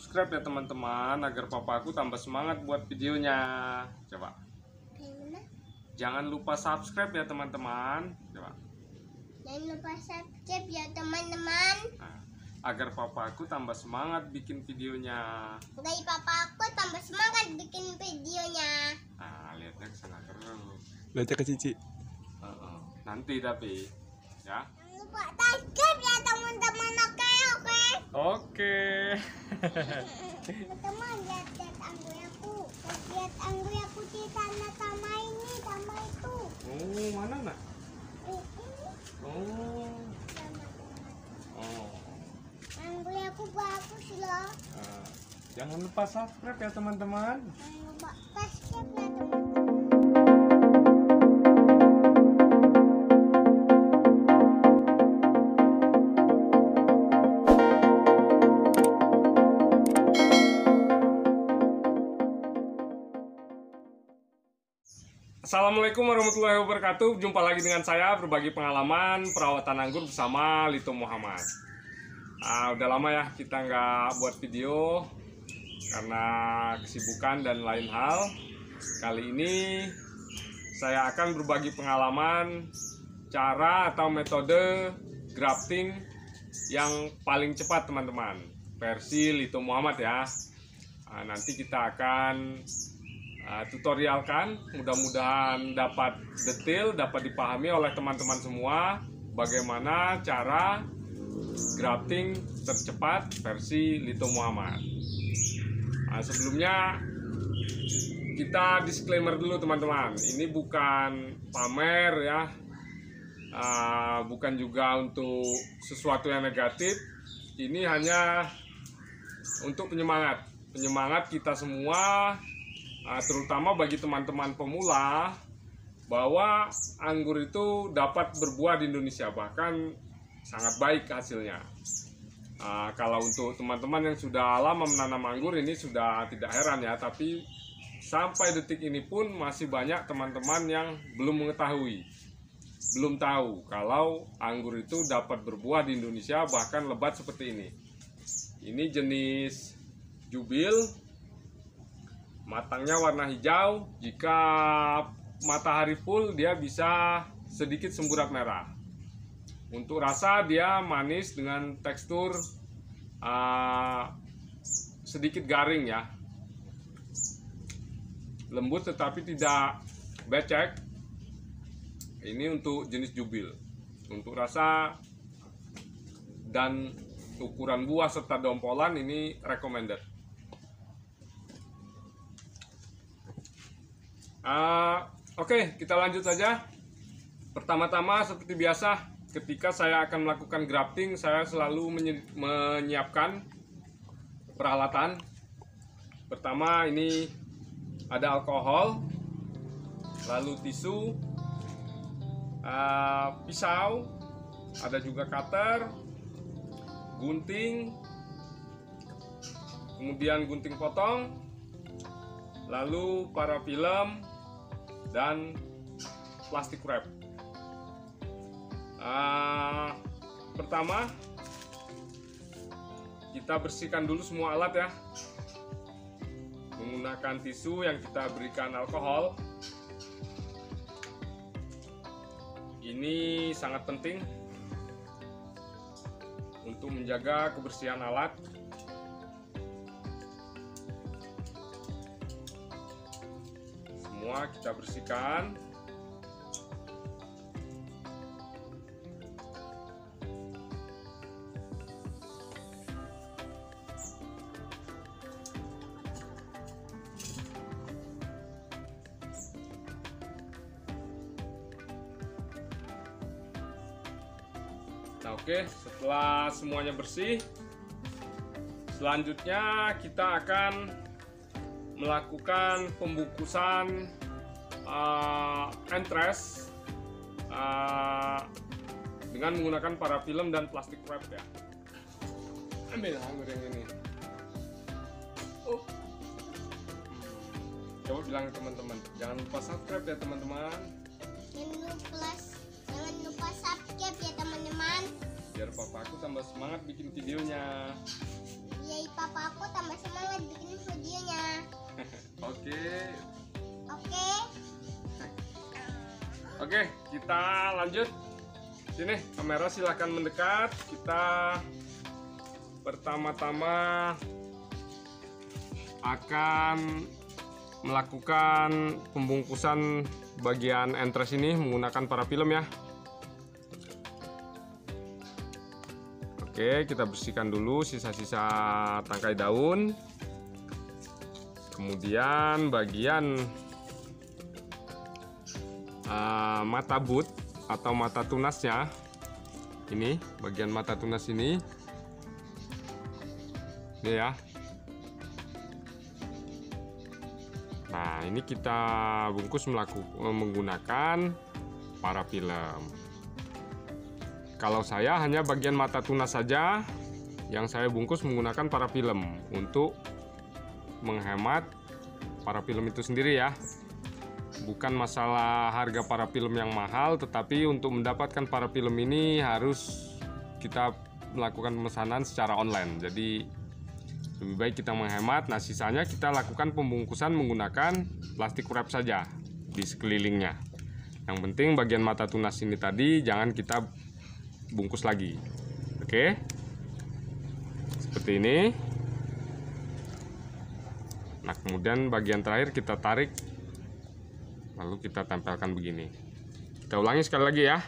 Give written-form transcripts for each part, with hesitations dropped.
subscribe ya teman-teman, agar papa aku tambah semangat buat videonya. Coba. Jangan lupa subscribe ya teman-teman. Coba. Jangan lupa subscribe ya teman-teman. Nah, agar papa aku tambah semangat bikin videonya. Dari papa aku tambah semangat bikin videonya. Nah, lihatnya kesana terus. Lihatnya ke Cici. Nanti tapi ya. Jangan lupa subscribe ya teman-teman. Oke. Teman-teman lihat anggur aku. Lihat anggur aku di sana sama ini sama itu. Oh, mana nak? Ini Oh. sama. Oh. Anggur aku bagus loh. Jangan lupa subscribe ya teman-teman. Jangan lupa subscribe ya teman-teman. Assalamualaikum warahmatullahi wabarakatuh. Jumpa lagi dengan saya berbagi pengalaman perawatan anggur bersama Lito Muhammad. Udah lama ya kita nggak buat video karena kesibukan dan lain hal. Kali ini saya akan berbagi pengalaman cara atau metode grafting yang paling cepat teman-teman, versi Lito Muhammad ya. Nanti kita akan tutorialkan, mudah-mudahan dapat detail, dapat dipahami oleh teman-teman semua bagaimana cara grafting tercepat versi Lito Muhammad. Sebelumnya kita disclaimer dulu teman-teman, ini bukan pamer ya, bukan juga untuk sesuatu yang negatif, ini hanya untuk penyemangat kita semua. Terutama bagi teman-teman pemula, bahwa anggur itu dapat berbuah di Indonesia, bahkan sangat baik hasilnya. Kalau untuk teman-teman yang sudah lama menanam anggur ini sudah tidak heran ya, tapi sampai detik ini pun masih banyak teman-teman yang belum mengetahui, belum tahu kalau anggur itu dapat berbuah di Indonesia, bahkan lebat seperti ini. Ini jenis Jubil. Matangnya warna hijau, jika matahari full dia bisa sedikit semburat merah. Untuk rasa dia manis dengan tekstur sedikit garing ya, lembut tetapi tidak becek. Ini untuk jenis Jubil. Untuk rasa dan ukuran buah serta dompolan ini recommended. Oke, kita lanjut saja. Pertama-tama seperti biasa, ketika saya akan melakukan grafting, saya selalu menyiapkan peralatan. Pertama ini ada alkohol, lalu tisu, pisau, ada juga cutter, gunting, kemudian gunting potong, lalu parafilm dan plastik wrap. Pertama kita bersihkan dulu semua alat ya, menggunakan tisu yang kita berikan alkohol. Ini sangat penting untuk menjaga kebersihan alat. Semua kita bersihkan. Nah, oke, setelah semuanya bersih, selanjutnya kita akan melakukan pembungkusan entres dengan menggunakan parafilm dan plastik wrap ya. Ambil anggur yang ini. Coba bilang ke teman-teman, jangan lupa subscribe ya teman-teman. Jangan lupa subscribe ya teman-teman. Biar papa aku tambah semangat bikin videonya. Biar papa aku tambah Oke, kita lanjut. Sini, kamera silahkan mendekat. Kita pertama-tama akan melakukan pembungkusan bagian entres ini menggunakan parafilm ya. Oke, kita bersihkan dulu sisa-sisa tangkai daun. Kemudian bagian mata but atau mata tunasnya, ini bagian mata tunas ini ya. Nah, ini kita bungkus menggunakan parafilm. Kalau saya hanya bagian mata tunas saja yang saya bungkus menggunakan parafilm untuk menghemat parafilm itu sendiri ya. Bukan masalah harga parafilm yang mahal, tetapi untuk mendapatkan parafilm ini harus kita melakukan pemesanan secara online. Jadi lebih baik kita menghemat. Nah, sisanya kita lakukan pembungkusan menggunakan plastik wrap saja di sekelilingnya. Yang penting bagian mata tunas ini tadi jangan kita bungkus lagi. Oke, seperti ini. Nah, kemudian bagian terakhir kita tarik, lalu kita tempelkan begini. Kita ulangi sekali lagi ya.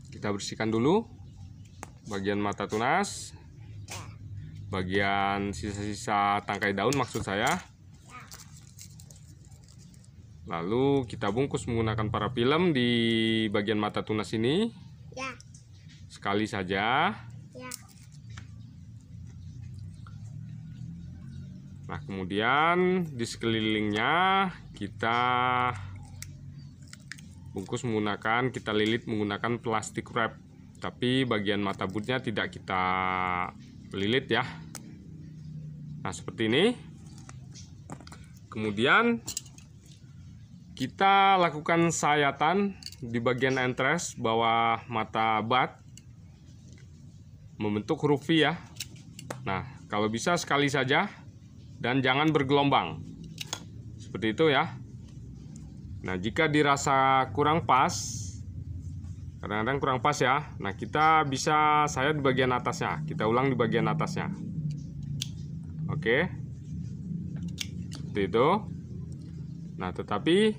Kita bersihkan dulu bagian mata tunas, bagian sisa-sisa tangkai daun maksud saya. Lalu kita bungkus menggunakan parafilm di bagian mata tunas ini. Sekali saja. Nah, kemudian di sekelilingnya kita bungkus menggunakan, kita lilit menggunakan plastik wrap. Tapi bagian mata butnya tidak kita lilit ya. Nah, seperti ini. Kemudian kita lakukan sayatan di bagian entres bawah mata bat membentuk huruf V ya. Nah, kalau bisa sekali saja dan jangan bergelombang. Seperti itu ya. Nah, jika dirasa kurang pas, kadang-kadang kurang pas ya. Nah, kita bisa sayat di bagian atasnya. Kita ulang di bagian atasnya. Oke. Seperti itu. Nah, tetapi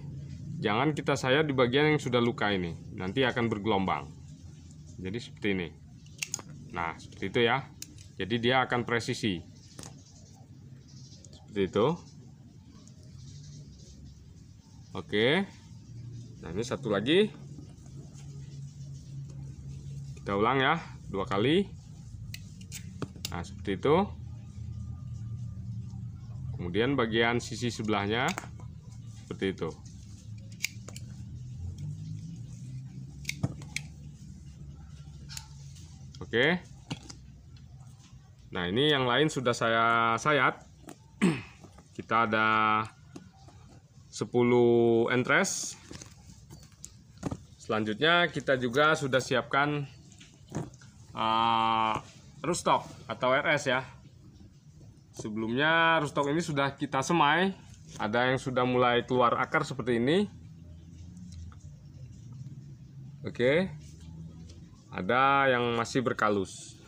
jangan kita sayat di bagian yang sudah luka ini. Nanti akan bergelombang. Jadi seperti ini. Nah, seperti itu ya. Jadi dia akan presisi. Seperti itu. Oke. Nah, ini satu lagi. Kita ulang ya, 2 kali. Nah, seperti itu. Kemudian bagian sisi sebelahnya seperti itu. Oke. Nah, ini yang lain sudah saya sayat. Kita ada 10 entres. Selanjutnya kita juga sudah siapkan rootstock atau RS ya. Sebelumnya rootstock ini sudah kita semai. Ada yang sudah mulai keluar akar seperti ini. Oke. Ada yang masih berkalus.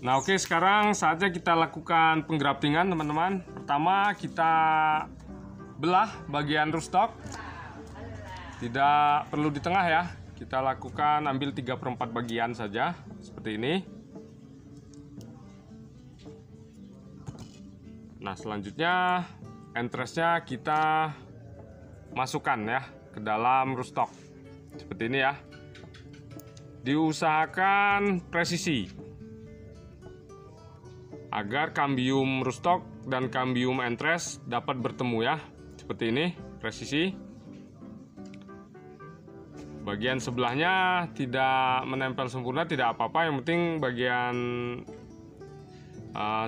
Nah, oke, sekarang saatnya kita lakukan penggraftingan teman-teman. Pertama kita belah bagian rootstock. Tidak perlu di tengah ya. Kita lakukan ambil 3/4 bagian saja seperti ini. Nah, selanjutnya entresnya kita masukkan ya ke dalam rootstock seperti ini ya. Diusahakan presisi agar kambium rootstock dan kambium entres dapat bertemu ya. Seperti ini, presisi. Bagian sebelahnya tidak menempel sempurna, tidak apa-apa. Yang penting bagian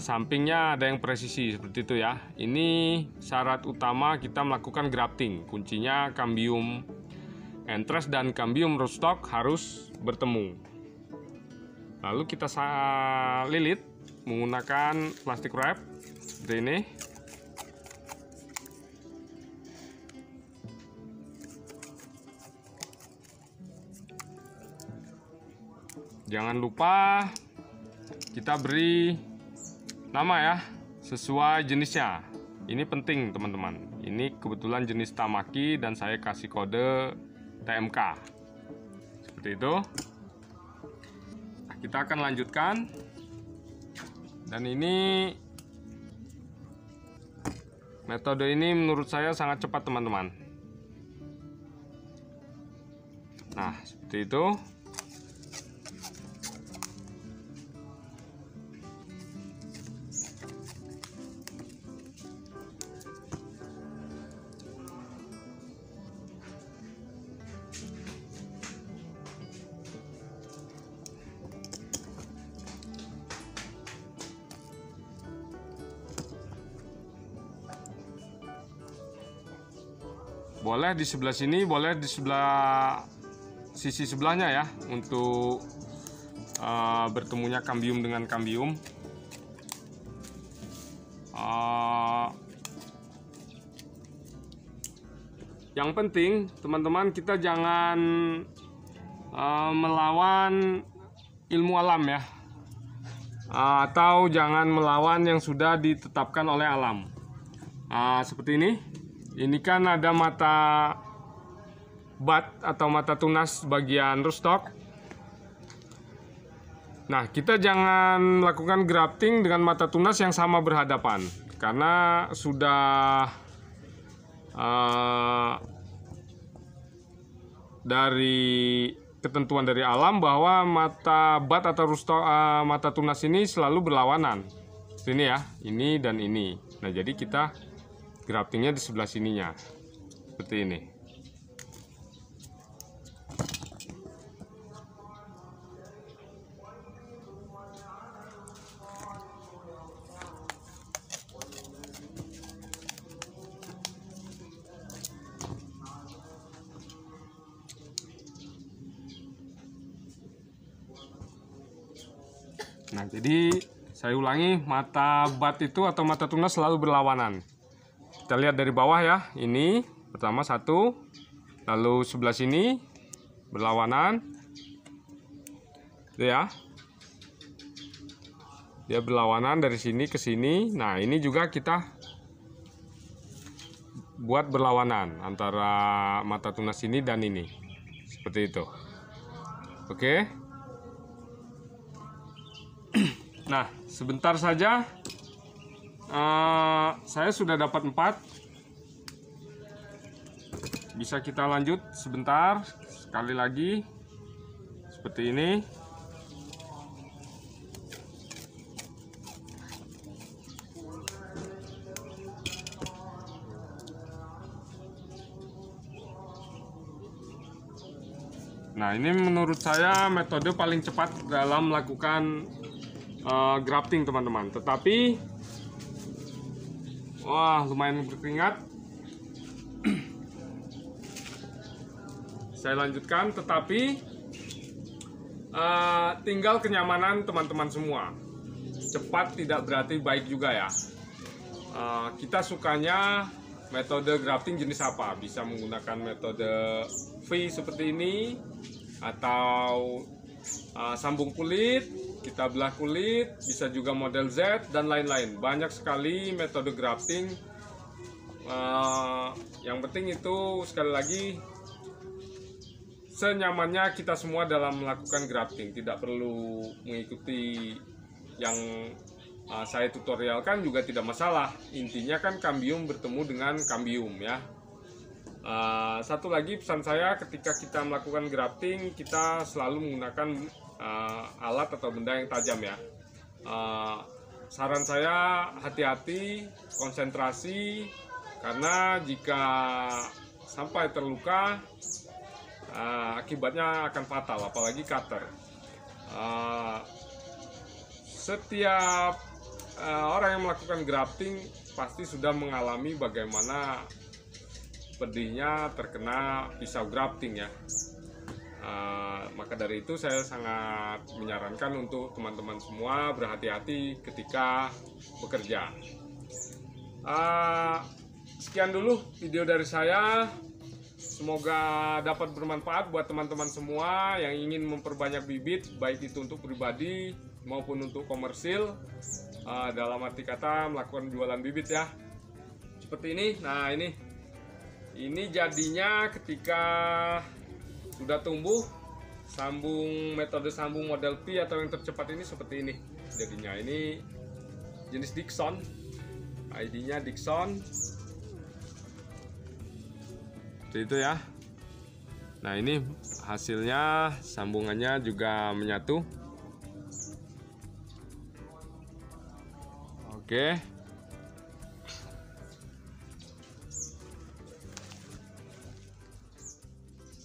sampingnya ada yang presisi seperti itu ya. Ini syarat utama kita melakukan grafting. Kuncinya kambium entres dan kambium rootstock harus bertemu. Lalu kita lilit menggunakan plastik wrap seperti ini. jangan lupa kita beri nama ya, sesuai jenisnya. Ini penting teman-teman. Ini kebetulan jenis Tamaki dan saya kasih kode TMK. Seperti itu. Nah, kita akan lanjutkan. Dan ini metode ini menurut saya sangat cepat teman-teman. Nah, seperti itu. Boleh di sebelah sini, boleh di sebelah sisi sebelahnya ya, untuk bertemunya kambium dengan kambium. Yang penting teman-teman, kita jangan melawan ilmu alam ya, atau jangan melawan yang sudah ditetapkan oleh alam. Seperti ini kan ada mata bat atau mata tunas bagian rootstock. Nah, kita jangan melakukan grafting dengan mata tunas yang sama berhadapan, karena sudah dari ketentuan dari alam bahwa mata bat atau rootstock, mata tunas ini selalu berlawanan. Ini ya, ini dan ini. Nah, jadi kita graftingnya di sebelah sininya seperti ini. Nah, jadi saya ulangi, mata bat itu atau mata tunas selalu berlawanan. Kita lihat dari bawah ya, ini pertama satu, lalu sebelah sini berlawanan, itu ya, dia berlawanan dari sini ke sini. Nah, ini juga kita buat berlawanan antara mata tunas ini dan ini, seperti itu. Oke. Nah, sebentar saja. Saya sudah dapat 4. Bisa kita lanjut sebentar, sekali lagi seperti ini. Nah, ini menurut saya metode paling cepat dalam melakukan grafting teman-teman. Tetapi wah, lumayan berkeringat. Saya lanjutkan, tetapi tinggal kenyamanan teman-teman semua. Cepat tidak berarti baik juga ya. Kita sukanya metode grafting jenis apa? Bisa menggunakan metode V seperti ini, atau sambung kulit, kita belah kulit, bisa juga model Z dan lain-lain. Banyak sekali metode grafting. Yang penting itu sekali lagi senyamannya kita semua dalam melakukan grafting. Tidak perlu mengikuti yang saya tutorialkan juga tidak masalah. Intinya kan kambium bertemu dengan kambium ya. Satu lagi pesan saya, ketika kita melakukan grafting, kita selalu menggunakan alat atau benda yang tajam ya. Saran saya hati-hati, konsentrasi, karena jika sampai terluka akibatnya akan fatal, apalagi cutter. Setiap orang yang melakukan grafting pasti sudah mengalami bagaimana pedihnya terkena pisau grafting ya. Maka dari itu saya sangat menyarankan untuk teman-teman semua berhati-hati ketika bekerja. Sekian dulu video dari saya. Semoga dapat bermanfaat buat teman-teman semua yang ingin memperbanyak bibit, baik itu untuk pribadi maupun untuk komersil. Dalam arti kata melakukan jualan bibit ya. Seperti ini. Nah, ini jadinya ketika sudah tumbuh, metode sambung model P atau yang tercepat ini seperti ini. Jadinya ini jenis Dickson. ID-nya Dickson. Seperti itu ya. Nah, ini hasilnya, sambungannya juga menyatu. Oke.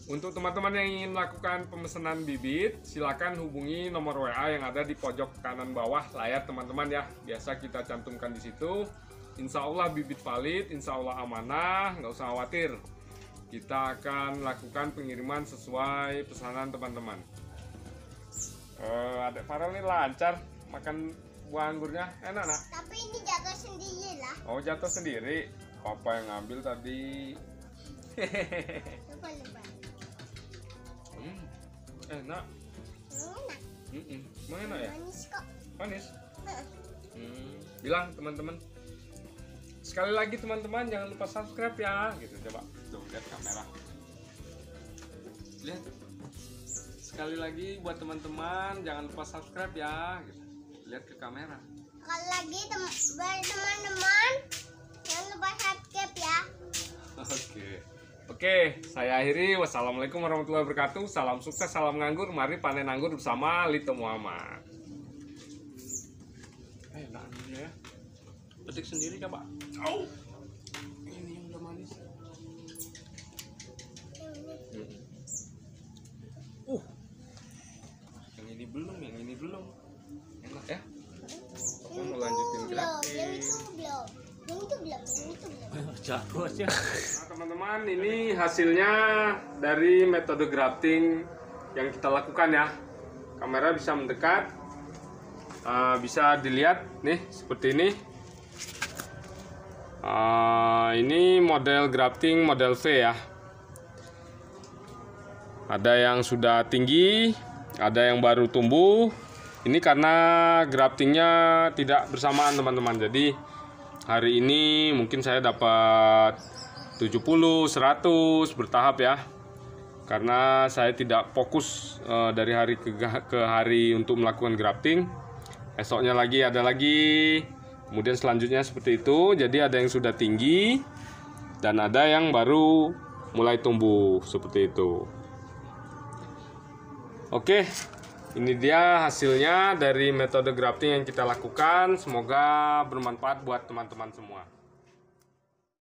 Untuk teman-teman yang ingin melakukan pemesanan bibit, silakan hubungi nomor WA yang ada di pojok kanan bawah layar teman-teman ya. Biasa kita cantumkan di situ. Insya Allah bibit valid, insya Allah amanah, nggak usah khawatir. Kita akan lakukan pengiriman sesuai pesanan teman-teman. Adek Farel ini lancar makan buah anggurnya, enak nak? Tapi ini jatuh sendiri lah. Oh, jatuh sendiri. Papa yang ngambil tadi. Lupa. Enak. Enak. Emang enak ya? Manis kok. Manis. Bilang teman-teman. Sekali lagi teman-teman, jangan lupa subscribe ya. Gitu, coba. Tuh, lihat kamera. Lihat. Sekali lagi buat teman-teman, jangan lupa subscribe ya. Gitu. Lihat ke kamera. Sekali lagi buat teman-teman, jangan lupa subscribe ya. Oke, saya akhiri. Wassalamualaikum warahmatullahi wabarakatuh. Salam sukses, salam nganggur. Mari panen anggur bersama Lito Muhammad. Enak ya. Petik sendiri coba. Ini yang udah manis. Yang ini belum. Enak ya. Papa mau lanjutin grafting. Yang itu belum. Jago aja. Nah, teman-teman, ini hasilnya dari metode grafting yang kita lakukan ya. Kamera bisa mendekat, bisa dilihat nih seperti ini. Ini model grafting model V ya. Ada yang sudah tinggi, ada yang baru tumbuh. Ini karena graftingnya tidak bersamaan teman-teman. Jadi hari ini mungkin saya dapat 70, 100 bertahap ya. Karena saya tidak fokus dari hari ke hari untuk melakukan grafting. Esoknya lagi ada lagi. Kemudian selanjutnya seperti itu. Jadi ada yang sudah tinggi dan ada yang baru mulai tumbuh seperti itu. Oke, ini dia hasilnya dari metode grafting yang kita lakukan. Semoga bermanfaat buat teman-teman semua.